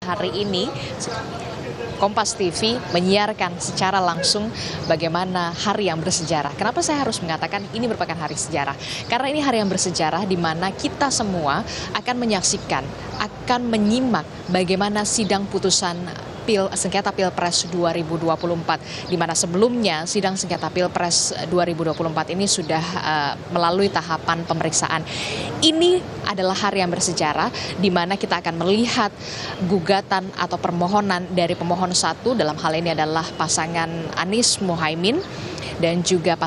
Hari ini Kompas TV menyiarkan secara langsung bagaimana hari yang bersejarah. Kenapa saya harus mengatakan ini merupakan hari sejarah? Karena ini hari yang bersejarah di mana kita semua akan menyaksikan, akan menyimak bagaimana sidang putusan sengketa Pilpres 2024, di mana sebelumnya sidang sengketa Pilpres 2024 ini sudah melalui tahapan pemeriksaan. Ini adalah hari yang bersejarah di mana kita akan melihat gugatan atau permohonan dari pemohon satu, dalam hal ini adalah pasangan Anies Mohaimin, dan juga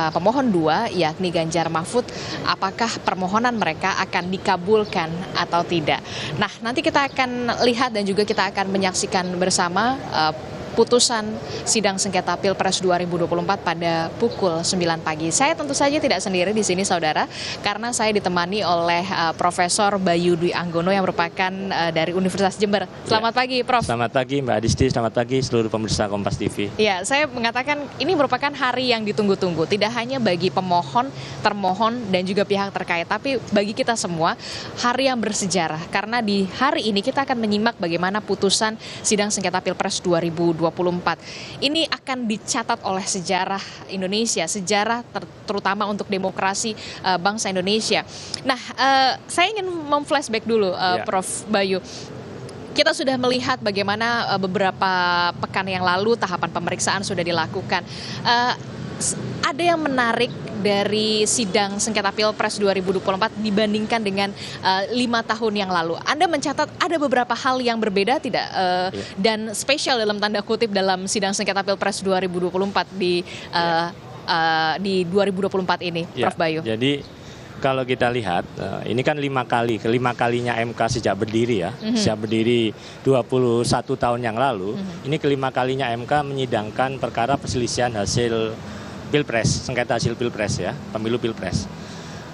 pemohon dua yakni Ganjar Mahfud, apakah permohonan mereka akan dikabulkan atau tidak. Nah, nanti kita akan lihat dan juga kita akan menyaksikan bersama putusan sidang sengketa Pilpres 2024 pada pukul 9 pagi. Saya tentu saja tidak sendiri di sini, saudara, karena saya ditemani oleh Profesor Bayu Dwi Anggono yang merupakan dari Universitas Jember. Selamat pagi, Prof. Selamat pagi, Mbak Adisti. Selamat pagi seluruh pemirsa Kompas TV. Ya, saya mengatakan ini merupakan hari yang ditunggu-tunggu. Tidak hanya bagi pemohon, termohon, dan juga pihak terkait, tapi bagi kita semua hari yang bersejarah. Karena di hari ini kita akan menyimak bagaimana putusan sidang sengketa Pilpres 2024. Ini akan dicatat oleh sejarah Indonesia, sejarah terutama untuk demokrasi bangsa Indonesia. Nah, saya ingin memflashback dulu, Prof. Bayu. Kita sudah melihat bagaimana beberapa pekan yang lalu tahapan pemeriksaan sudah dilakukan. Ada yang menarik dari sidang sengketa Pilpres 2024 dibandingkan dengan 5 tahun yang lalu. Anda mencatat ada beberapa hal yang berbeda tidak? Dan spesial dalam tanda kutip dalam sidang sengketa Pilpres 2024 di 2024 ini, Prof. Bayu. Jadi kalau kita lihat, ini kan kelima kalinya MK sejak berdiri ya, sejak berdiri 21 tahun yang lalu, ini kelima kalinya MK menyidangkan perkara perselisihan hasil Pilpres, sengketa hasil Pilpres ya, pemilu Pilpres.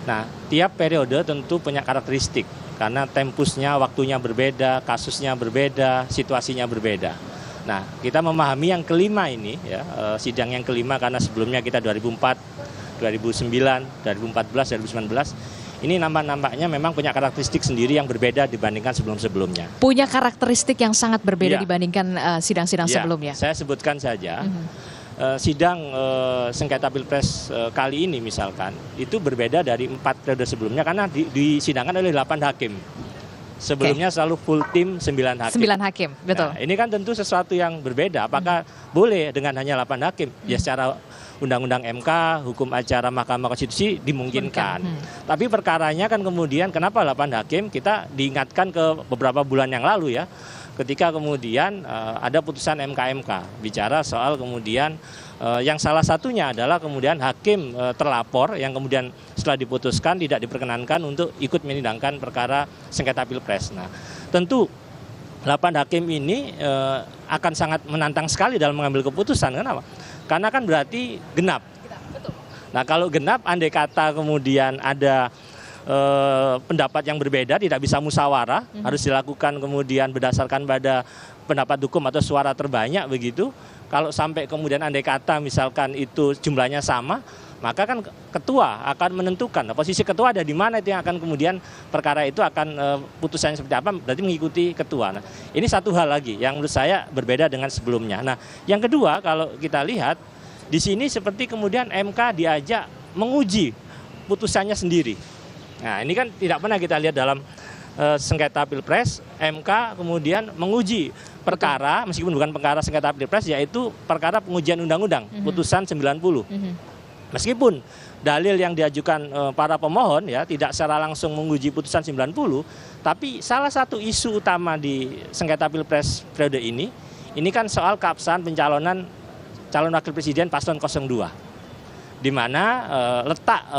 Nah, tiap periode tentu punya karakteristik, karena tempusnya, waktunya berbeda, kasusnya berbeda, situasinya berbeda. Nah, kita memahami yang kelima ini, ya, sidang yang kelima, karena sebelumnya kita 2004, 2009, 2014, 2019, ini nampaknya memang punya karakteristik sendiri yang berbeda dibandingkan sebelum-sebelumnya. Punya karakteristik yang sangat berbeda dibandingkan sidang-sidang sebelumnya. Saya sebutkan saja. Sidang sengketa Pilpres kali ini misalkan itu berbeda dari 4 periode sebelumnya karena disidangkan oleh 8 hakim. Sebelumnya selalu full tim 9 hakim. 9 hakim, betul. Nah, ini kan tentu sesuatu yang berbeda. Apakah boleh dengan hanya 8 hakim? Ya, secara Undang-Undang MK, hukum acara Mahkamah Konstitusi dimungkinkan. Tapi perkaranya kan kemudian kenapa 8 hakim? Kita diingatkan ke beberapa bulan yang lalu ya, ketika kemudian ada putusan MK bicara soal kemudian yang salah satunya adalah kemudian hakim terlapor yang kemudian setelah diputuskan tidak diperkenankan untuk ikut menyidangkan perkara sengketa Pilpres. Nah, tentu 8 hakim ini akan sangat menantang sekali dalam mengambil keputusan. Kenapa? Karena kan berarti genap. Nah, kalau genap andai kata kemudian ada pendapat yang berbeda, tidak bisa musyawarah, harus dilakukan kemudian berdasarkan pada pendapat hukum atau suara terbanyak begitu. Kalau sampai kemudian andai kata misalkan itu jumlahnya sama, maka kan ketua akan menentukan posisi ketua ada di mana, itu yang akan kemudian perkara itu akan putusannya seperti apa, berarti mengikuti ketua. Nah, ini satu hal lagi yang menurut saya berbeda dengan sebelumnya. Nah, yang kedua kalau kita lihat di sini seperti kemudian MK diajak menguji putusannya sendiri. Nah, ini kan tidak pernah kita lihat dalam sengketa Pilpres, MK kemudian menguji perkara, meskipun bukan perkara sengketa Pilpres, yaitu perkara pengujian undang-undang, putusan 90. Meskipun dalil yang diajukan para pemohon ya tidak secara langsung menguji putusan 90, tapi salah satu isu utama di sengketa Pilpres periode ini kan soal keabsahan pencalonan calon wakil presiden paslon 02. Di mana letak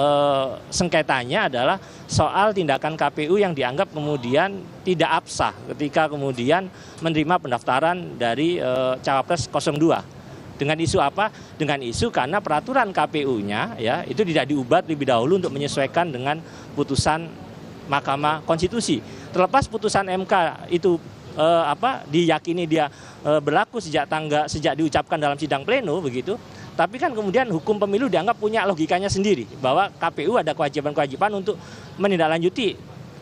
sengketanya adalah soal tindakan KPU yang dianggap kemudian tidak absah ketika kemudian menerima pendaftaran dari cawapres 02. Dengan isu apa? Dengan isu karena peraturan KPU-nya ya itu tidak diubah terlebih dahulu untuk menyesuaikan dengan putusan Mahkamah Konstitusi. Terlepas putusan MK itu diyakini dia berlaku sejak diucapkan dalam sidang pleno begitu. Tapi kan kemudian hukum pemilu dianggap punya logikanya sendiri bahwa KPU ada kewajiban-kewajiban untuk menindaklanjuti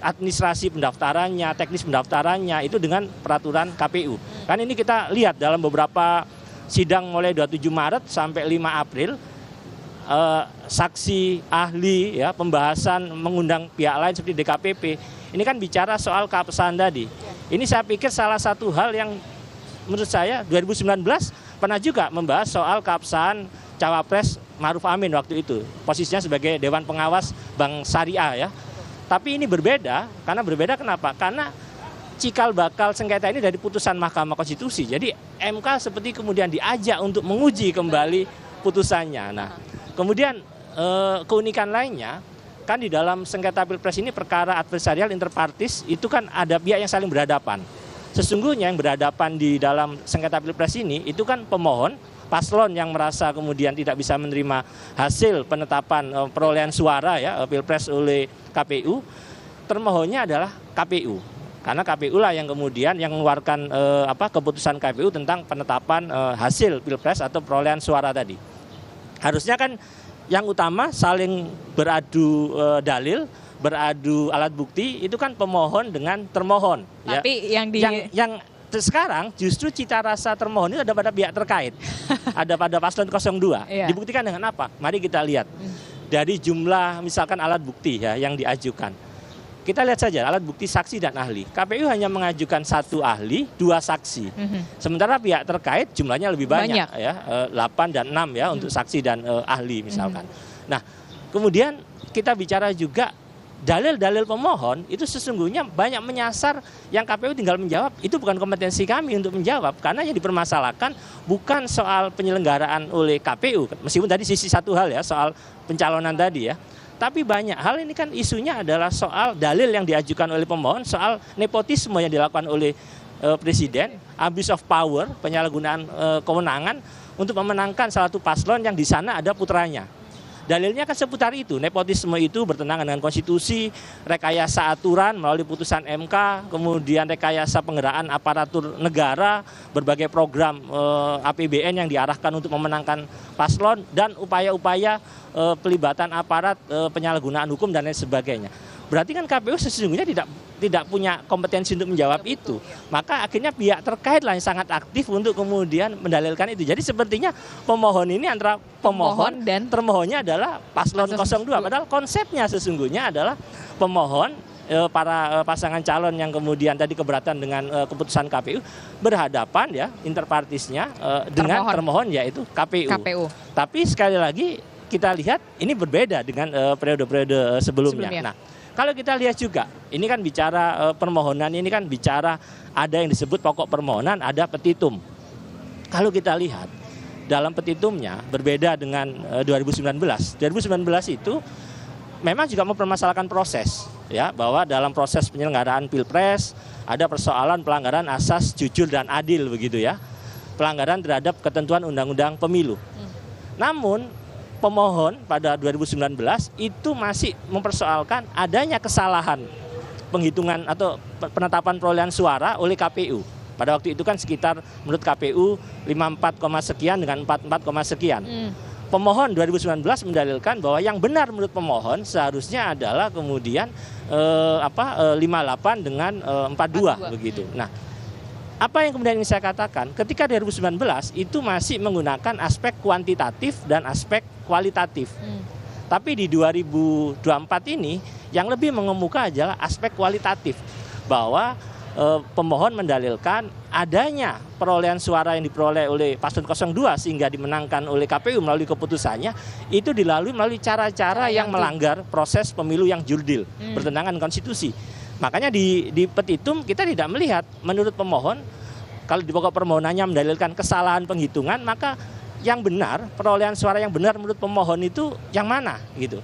administrasi pendaftarannya, teknis pendaftarannya itu dengan peraturan KPU. Kan ini kita lihat dalam beberapa sidang mulai 27 Maret sampai 5 April, saksi, ahli, ya, pembahasan mengundang pihak lain seperti DKPP, ini kan bicara soal keabsahan tadi. Ini saya pikir salah satu hal yang menurut saya 2019 pernah juga membahas soal keabsahan Cawapres Ma'ruf Amin waktu itu, posisinya sebagai Dewan Pengawas Bank Syariah, ya. Tapi ini berbeda, karena berbeda kenapa? Karena cikal bakal sengketa ini dari putusan Mahkamah Konstitusi. Jadi MK seperti kemudian diajak untuk menguji kembali putusannya. Nah, kemudian keunikan lainnya, kan di dalam sengketa Pilpres ini perkara adversarial interpartis itu kan ada pihak yang saling berhadapan. Sesungguhnya yang berhadapan di dalam sengketa Pilpres ini itu kan pemohon, paslon yang merasa kemudian tidak bisa menerima hasil penetapan perolehan suara, ya, Pilpres oleh KPU, termohonnya adalah KPU. Karena KPU lah yang kemudian yang mengeluarkan keputusan KPU tentang penetapan hasil Pilpres atau perolehan suara tadi. Harusnya kan yang utama saling beradu dalil, beradu alat bukti, itu kan pemohon dengan termohon. Tapi ya. yang sekarang justru cita rasa termohon itu ada pada pihak terkait, ada pada paslon 02. Iya. Dibuktikan dengan apa? Mari kita lihat dari jumlah misalkan alat bukti, ya, yang diajukan. Kita lihat saja alat bukti saksi dan ahli. KPU hanya mengajukan 1 ahli, 2 saksi. Sementara pihak terkait jumlahnya lebih banyak. Ya, 8 dan 6 ya untuk saksi dan ahli misalkan. Nah, kemudian kita bicara juga dalil-dalil pemohon itu sesungguhnya banyak menyasar yang KPU tinggal menjawab. Itu bukan kompetensi kami untuk menjawab, karena yang dipermasalahkan bukan soal penyelenggaraan oleh KPU, meskipun tadi sisi satu hal, ya, soal pencalonan tadi, ya. Tapi banyak hal ini kan isunya adalah soal dalil yang diajukan oleh pemohon, soal nepotisme yang dilakukan oleh Presiden, abuse of power, penyalahgunaan kewenangan untuk memenangkan salah satu paslon yang di sana ada putranya. Dalilnya kan seputar itu, nepotisme itu bertentangan dengan konstitusi, rekayasa aturan melalui putusan MK, kemudian rekayasa penggeraan aparatur negara, berbagai program APBN yang diarahkan untuk memenangkan paslon, dan upaya-upaya pelibatan aparat, penyalahgunaan hukum dan lain sebagainya. Berarti kan KPU sesungguhnya tidak punya kompetensi untuk menjawab itu. Maka akhirnya pihak terkait lah yang sangat aktif untuk kemudian mendalilkan itu. Jadi sepertinya pemohon ini antara pemohon dan termohonnya adalah paslon 02. Padahal konsepnya sesungguhnya adalah pemohon, para pasangan calon yang kemudian tadi keberatan dengan keputusan KPU berhadapan, ya, interpartisnya dengan termohon yaitu KPU. Tapi sekali lagi kita lihat ini berbeda dengan periode-periode sebelumnya. Nah, kalau kita lihat juga, ini kan bicara permohonan, ini kan bicara ada yang disebut pokok permohonan, ada petitum. Kalau kita lihat dalam petitumnya berbeda dengan 2019. 2019 itu memang juga mempermasalahkan proses, ya, bahwa dalam proses penyelenggaraan Pilpres ada persoalan pelanggaran asas jujur dan adil begitu, ya. Pelanggaran terhadap ketentuan Undang-Undang Pemilu. Namun pemohon pada 2019 itu masih mempersoalkan adanya kesalahan penghitungan atau penetapan perolehan suara oleh KPU. Pada waktu itu kan sekitar menurut KPU 54, sekian dengan 44, sekian. Pemohon 2019 mendalilkan bahwa yang benar menurut pemohon seharusnya adalah kemudian 58 dengan 42 begitu. Nah, apa yang kemudian ingin saya katakan, ketika 2019 itu masih menggunakan aspek kuantitatif dan aspek kualitatif. Tapi di 2024 ini yang lebih mengemuka adalah aspek kualitatif, bahwa pemohon mendalilkan adanya perolehan suara yang diperoleh oleh paslon 02 sehingga dimenangkan oleh KPU melalui keputusannya itu dilalui melalui cara-cara yang melanggar proses pemilu yang jurdil, bertentangan konstitusi. Makanya di petitum kita tidak melihat menurut pemohon, kalau di pokok permohonannya mendalilkan kesalahan penghitungan, maka yang benar, perolehan suara yang benar menurut pemohon itu yang mana gitu.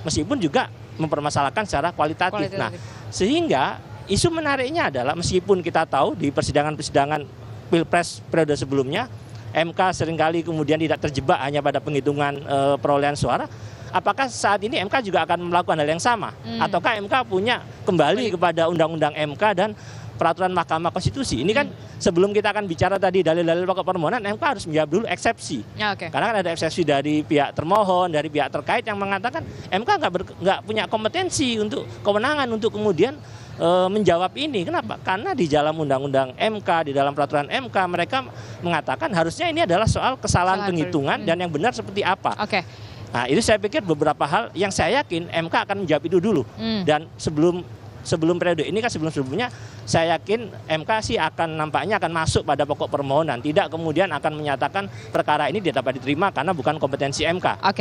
Meskipun juga mempermasalahkan secara kualitatif. Nah, sehingga isu menariknya adalah meskipun kita tahu di persidangan-persidangan Pilpres periode sebelumnya MK seringkali kemudian tidak terjebak hanya pada penghitungan perolehan suara. Apakah saat ini MK juga akan melakukan hal yang sama? Ataukah MK punya kembali kepada Undang-Undang MK dan peraturan Mahkamah Konstitusi. Ini kan sebelum kita akan bicara tadi dalil-dalil pokok permohonan, MK harus menjawab dulu eksepsi. Ya, oke. Karena kan ada eksepsi dari pihak termohon, dari pihak terkait yang mengatakan MK nggak punya kompetensi untuk kewenangan untuk kemudian menjawab ini. Kenapa? Karena di dalam undang-undang MK, di dalam peraturan MK mereka mengatakan harusnya ini adalah soal kesalahan penghitungan dan yang benar seperti apa. Oke. Nah, itu saya pikir beberapa hal yang saya yakin MK akan menjawab itu dulu. Dan sebelum periode ini kan sebelumnya saya yakin MK sih akan nampaknya akan masuk pada pokok permohonan, tidak kemudian akan menyatakan perkara ini dapat diterima karena bukan kompetensi MK. Oke.